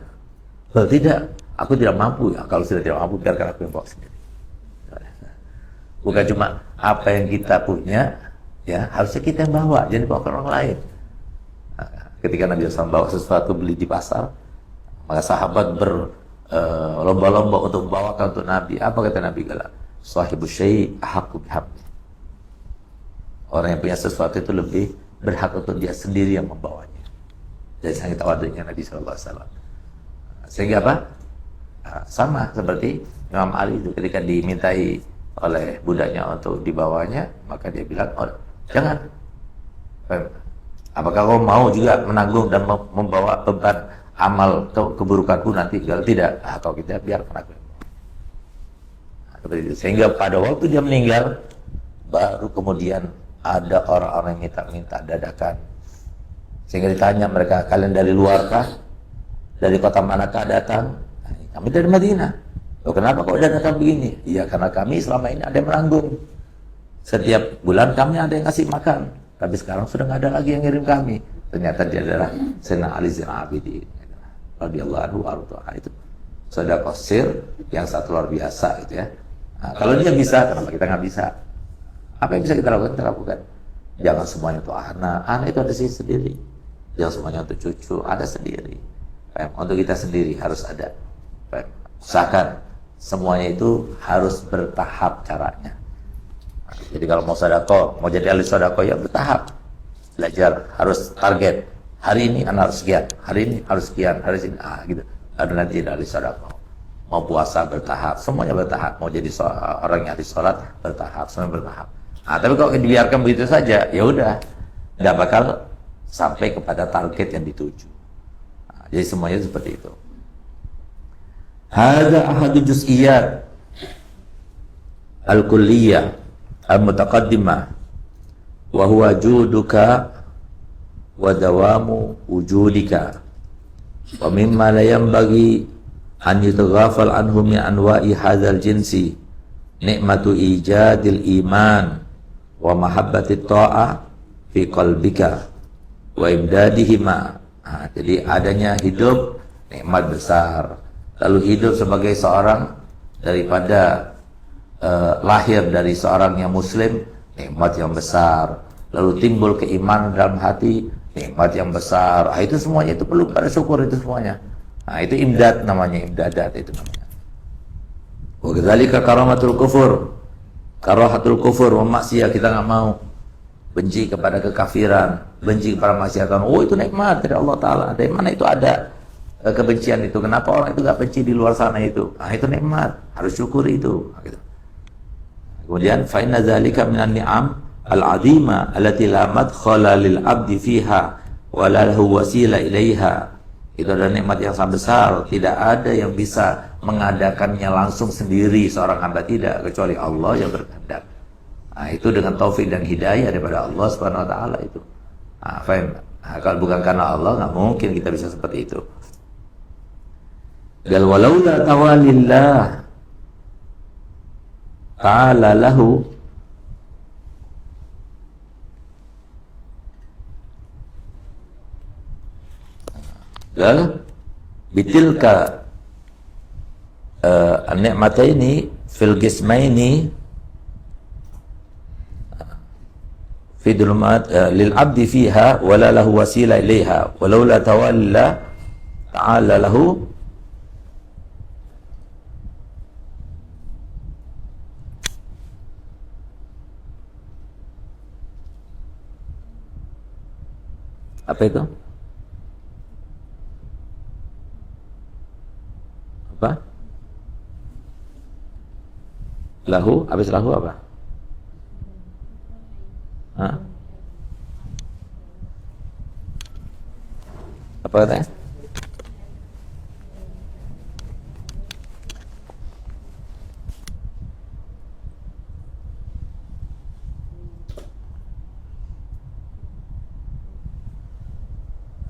Tidak, aku tidak mampu. Ya, kalau sudah tidak mampu, biarkan aku yang bawa sendiri. Bukan cuma apa yang kita punya, ya harusnya kita yang bawa, jangan bawa ke orang lain. Nah, ketika Nabi SAW bawa sesuatu beli di pasar, maka sahabat berlomba-lomba untuk membawakan untuk Nabi. Apa kata Nabi? Sahibus syai' ahaqqu bihaqqi. Orang yang punya sesuatu itu lebih berhak untuk dia sendiri yang membawanya. Dari sangat tawadhunya Nabi sallallahu alaihi wasallam. Sehingga apa? Sama seperti Imam Ali itu ketika dimintai oleh budaknya untuk dibawanya, maka dia bilang, "Oh, jangan. Apakah kau mau juga menanggung dan membawa beban amal atau keburukanku nanti?" Kalau tidak, kalau kita biarkan aku. Sehingga pada waktu dia meninggal, baru kemudian ada orang-orang yang minta dadakan. Sehingga ditanya mereka, "Kalian dari luar kah? Dari kota manakah datang?" "Kami dari Madinah." "Loh, kenapa kok udah datang begini?" "Iya, karena kami selama ini ada yang menanggung. Setiap bulan kami ada yang kasih makan. Tapi sekarang sudah nggak ada lagi yang ngirim kami." Ternyata dia adalah Sayyidina Ali Zainal Abidin radhiyallahu anhu arda. Itu sedekah sir yang sangat luar biasa gitu ya. Nah, kalau dia bisa, kenapa kita nggak bisa? Apa yang bisa kita lakukan? Kita lakukan. Jangan semuanya untuk anak itu ada sendiri. Jangan semuanya untuk cucu, ada sendiri. Untuk kita sendiri harus ada. Usahakan semuanya itu harus bertahap caranya. Jadi kalau mau sedekah, mau jadi ahli sedekah ya bertahap. Belajar harus target. Hari ini anak harus sekian, hari ini harus sekian, hari ini gitu. Lalu nanti ahli sedekah. Mau puasa bertahap, semuanya bertahap. Mau jadi orang yang ahli sholat bertahap, semuanya bertahap. Nah, tapi kalau dibiarkan begitu saja, ya udah, nggak bakal sampai kepada target yang dituju. Nah, jadi semuanya seperti itu. Hada ahadu juz'iyat al-kulliyah al-mutaqaddimah wa huwa juduka wa dawamu wujudika wa mimma la yanbaghi an yutaghafal anhu min anwa'i hadzal jinsi nikmatu ijadil iman wa mahabbati ta'ah fi qalbika wa imdadihima. Nah, jadi adanya hidup nikmat besar, lalu hidup sebagai seorang daripada lahir dari seorang yang muslim, nikmat yang besar, lalu timbul keimanan dalam hati, nikmat yang besar. Nah, itu semuanya itu perlu pada syukur itu semuanya. Nah, itu imdad namanya, imdadat itu namanya. Wa kadzalika karamatul kufur, karahatul kufur wa maksiyah, kita nggak mau benci kepada kekafiran, benci kepada maksiatan. Oh, itu nikmat dari Allah Taala. Dari mana itu ada kebencian itu? Kenapa orang itu nggak benci di luar sana itu? Nah, itu nikmat, harus syukuri itu. Nah, gitu. Kemudian fa inna dzalika minan ni'am al-'azima allati la madkhala lil 'abdi fiha wa la lahu wasila ilaiha. Itu adalah nikmat yang sangat besar, tidak ada yang bisa mengadakannya langsung sendiri seorang hamba, tidak, kecuali Allah yang berkehendak. Nah, itu dengan taufik dan hidayah daripada Allah Subhanahu wa taala itu. Nah, kalau bukan karena Allah nggak mungkin kita bisa seperti itu. Gal walaula tawalillah ta'ala lahu gal bitilka an-ni'mataini fil qismaini fi dhulumat lil 'abdi fiha wa la lahu wasila ilaiha walau la tawalla ta'ala lahu apa itu? Apa? Lahu, habis lahu apa? Hah? Apa katanya?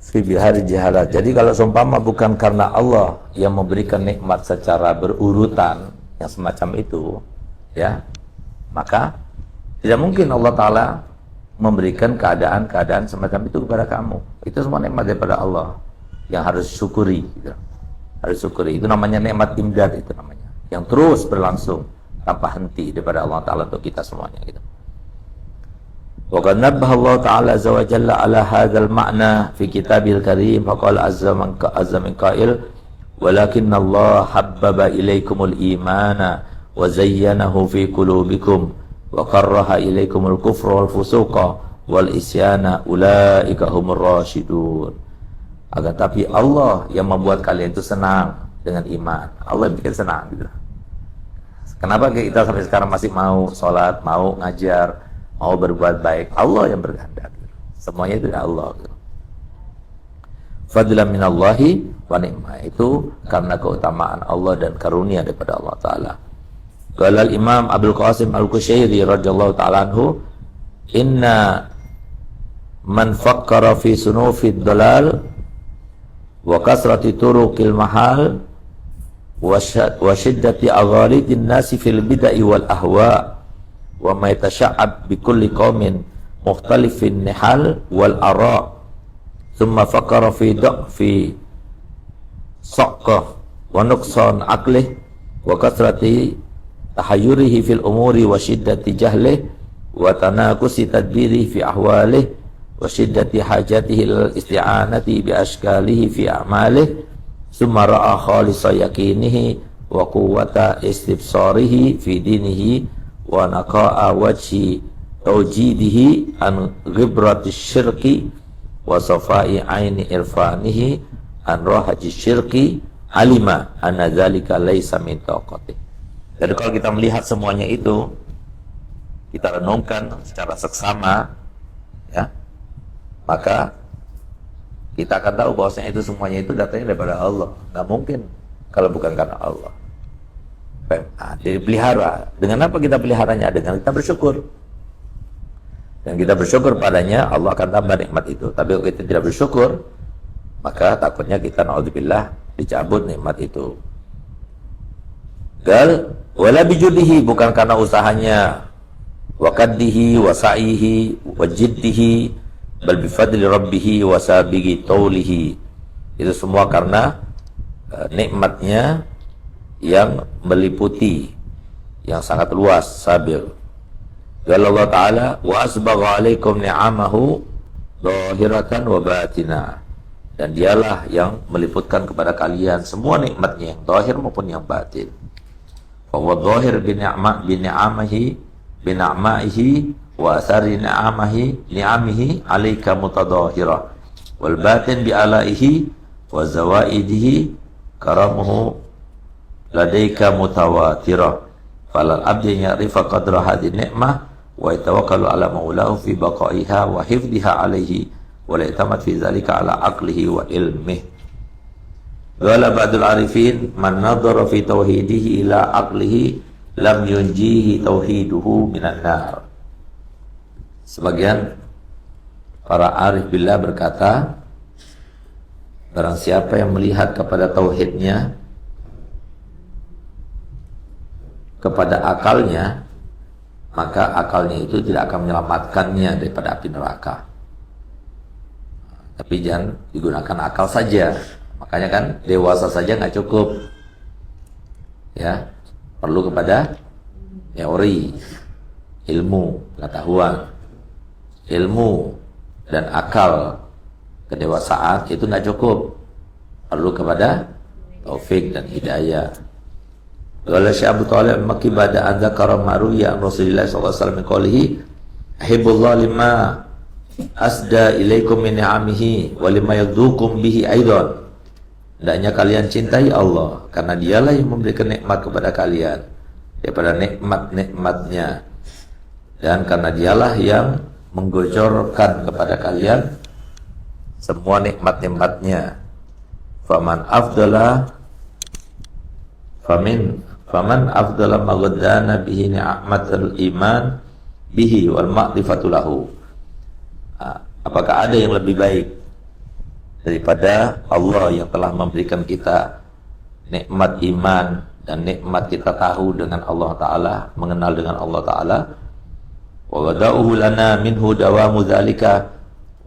Fi bihari jahalat. Jadi kalau seumpama bukan karena Allah yang memberikan nikmat secara berurutan yang semacam itu, ya, maka tidak mungkin Allah Ta'ala memberikan keadaan-keadaan semacam itu kepada kamu. Itu semua nikmat daripada Allah yang harus syukuri, gitu. Harus syukuri. Itu namanya nikmat imdad, itu namanya, yang terus berlangsung tanpa henti daripada Allah Ta'ala untuk kita semuanya, gitu. Wa qad nabbaha Allah Ta'ala azza wa jalla ala hadzal ma'na fi kitabil karim faqala azza min qail walakinna Allah habbaba ilaikumul imana wa zayyanahu fi qulubikum wa karraha ilaikumul kufra wal fusuqa wal isyana ulaika humur rasyidun. Akan tapi Allah yang membuat kalian itu senang dengan iman. Allah yang bikin senang gitu. Kenapa kita sampai sekarang masih mau sholat, mau ngajar, mau berbuat baik? Allah yang berkehendak. Semuanya itu dari Allah. Fadlan minallahi wa ni'mah, itu karena keutamaan Allah dan karunia daripada Allah Ta'ala. Qala al-Imam Abdul Qasim Al-Kushairi radhiyallahu ta'ala anhu, inna man fakkara fi sunufid dalal wa kasrati turuqil mahal wa shiddati aghalitin nasi fil bidai wal ahwa wa ma yatasha'ab bi kulli qaumin mukhtalifin nihal wal ara thumma fakkara fi da'fi saqqa wa nuqsan aqlih wa kasrati tahayyurihi fil umuri wa shiddati jahlih wa tanakusi tadbirihi fi ahwalih wa shiddati hajatihi lil isti'anati bi ashkalihi fi a'malih summa ra'a khalisa yakinihi wa quwwata istibsarihi fi dinihi wa naqa'a wajhi tawjidihi an ghibrati syirki wa safai aini irfanihi an rahaji syirki alima anna dzalika laisa min taqati. Jadi kalau kita melihat semuanya itu, kita renungkan secara seksama, ya, maka kita akan tahu bahwasanya itu semuanya itu datangnya daripada Allah. Nggak mungkin kalau bukan karena Allah. Nah, dipelihara. Dengan apa kita peliharanya? Dengan kita bersyukur. Dan kita bersyukur padanya, Allah akan tambah nikmat itu. Tapi kalau kita tidak bersyukur, maka takutnya kita naudzubillah dicabut nikmat itu. Gal wala bijudihi, bukan karena usahanya, wa kaddihi wa sa'ihi wa jiddihi, bal bifadli rabbihi wa sabigi taulihi. Itu semua karena nikmatnya yang meliputi, yang sangat luas, sabil. Qala Allah Ta'ala wa asbagha alaikum ni'amahu zahiratan wa batina, dan dialah yang meliputkan kepada kalian semua nikmatnya yang zahir maupun yang batin. Fa huwa zahir bi ni'amaihi wa asari ni'amihi alaika mutadahira, wal batin bi alaihi wa zawaidihi karamuhu ladaika mutawatira. Falal abdi ya'rifa qadra hadhihi ni'mah wa yatawakkalu ala maulahu fi baqaiha wa hifdhiha alaihi wa la yatamat fi dzalika ala aqlihi wa ilmihi. Qala ba'dul arifin man nadhara fi tauhidihi ila aqlihi lam yunjihi tauhiduhu minan nar. Sebagian para arif billah berkata, barang siapa yang melihat kepada tauhidnya, kepada akalnya, maka akalnya itu tidak akan menyelamatkannya daripada api neraka. Tapi jangan digunakan akal saja. Makanya kan dewasa saja nggak cukup, ya, perlu kepada teori, ilmu, pengetahuan, ilmu dan akal. Kedewasaan itu nggak cukup, perlu kepada taufik dan hidayah. Qala Syekh Abu Thalib Makki ba'da an dzakara ma'ruya Rasulullah sallallahu alaihi wasallam qalihi ahibbullah lima asda ilaikum min ni'amihi wa lima yadzukum bihi aidan. Hendaknya kalian cintai Allah karena dialah yang memberikan nikmat kepada kalian daripada nikmat-nikmatnya, dan karena dialah yang menggocorkan kepada kalian semua nikmat-nikmatnya. Faman afdala maghaddana bihi ni'matul iman bihi wal ma'rifatu lahu. Apakah ada yang lebih baik daripada Allah yang telah memberikan kita nikmat iman dan nikmat kita tahu dengan Allah Ta'ala, mengenal dengan Allah Ta'ala. Wa wada'uhu lana minhu dawamu dzalika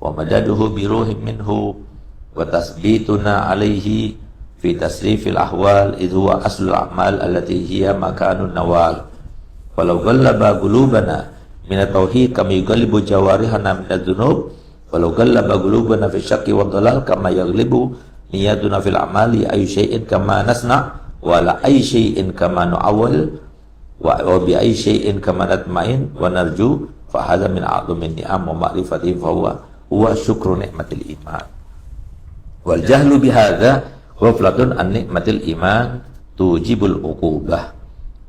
wa madaduhu biruhim minhu wa tasbituna alaihi fi tasrifil ahwal idh huwa aslul a'mal allati hiya makanun nawal. Walau ghallaba qulubana min at-tauhid kama yughallibu jawarihana min adz-dzunub, walau ghallaba qulubana fi syakki wa dhalal kama yaghlibu niyatuna fil a'mali ay syai'in kama nasna wa la ay syai'in kama nu'awwal wa bi ayyi syai'in kama natma'in wa narju fa hadza min a'dhamin ni'am wa ma'rifati fa huwa syukru ni'matil iman. Wal jahlu bihadza ghaflatun an nikmatil iman tujibul uqubah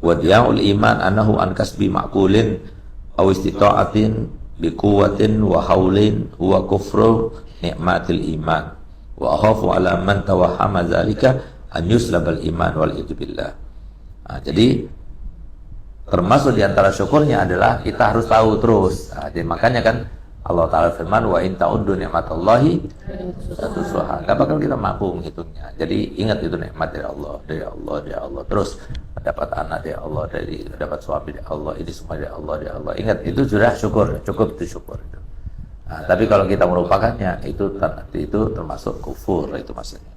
wa diya'ul iman annahu an kasbi ma'qulin aw istita'atin bi quwwatin wa haulin huwa kufru nikmatil iman wa akhafu ala man tawahhama dzalika an yuslabal iman wal billah. Nah, jadi termasuk diantara syukurnya adalah kita harus tahu terus. Nah, jadi makanya kan Allah Ta'ala firman, wa in ta'uddu ni'matallahi tuhsuha. Gak bakal kita mampu menghitungnya. Jadi ingat itu nikmat dari Allah, dari Allah, dari Allah. Terus dapat anak dari Allah, dari dapat suami dari Allah, ini semua dari Allah, dari Allah. Ingat itu sudah syukur, cukup itu syukur itu. Nah, tapi kalau kita melupakannya, itu termasuk kufur, itu maksudnya.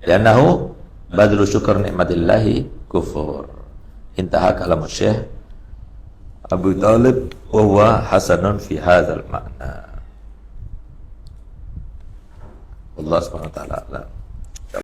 Li'annahu badlu syukur nikmatillahi kufur. Intaha kalam Syekh Abu Talib wa huwa hasanun fi hadzal ma'na. Allah Subhanahu wa ta'ala.